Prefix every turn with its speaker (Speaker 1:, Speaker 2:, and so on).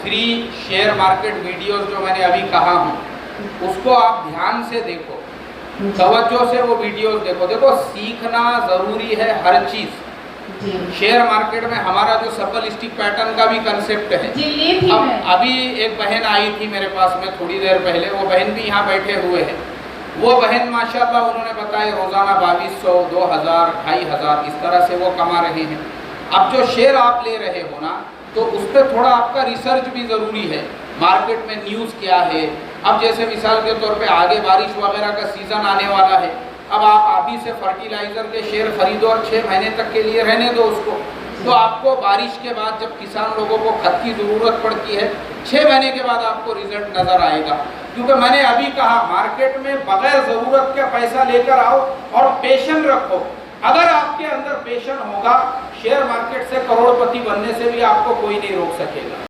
Speaker 1: Free share market videos जो मैंने अभी कहा हूँ, उसको आप ध्यान से देखो, तवज्जो से वो वीडियोस देखो। देखो, सीखना ज़रूरी है हर चीज़। शेयर मार्केट में हमारा जो सफल स्टिक पैटर्न का भी कंसेप्ट है। अभी एक बहन आई थी मेरे पास में थोड़ी देर पहले, वो बहन भी यहाँ बैठे हुए हैं। वो बहन माशाल्लाह उन्होंने बताया रोज़ाना 2200, 2000, 2500 इस तरह से वो कमा रहे हैं। अब जो शेयर आप ले रहे हो ना, तो उस पर थोड़ा आपका रिसर्च भी ज़रूरी है। मार्केट में न्यूज़ क्या है, अब जैसे मिसाल के तौर पे आगे बारिश वगैरह का सीज़न आने वाला है, अब आप अभी से फर्टिलाइज़र के शेयर खरीदो और 6 महीने तक के लिए रहने दो उसको, तो आपको बारिश के बाद जब किसान लोगों को खत की ज़रूरत पड़ती है, 6 महीने के बाद आपको रिजल्ट नज़र आएगा। क्योंकि मैंने अभी कहा, मार्केट में बगैर ज़रूरत के पैसा लेकर आओ और पेशेंस रखो। अगर आपके अंदर पेशेंस होगा, शेयर मार्केट से करोड़पति बनने से भी आपको कोई नहीं रोक सकेगा।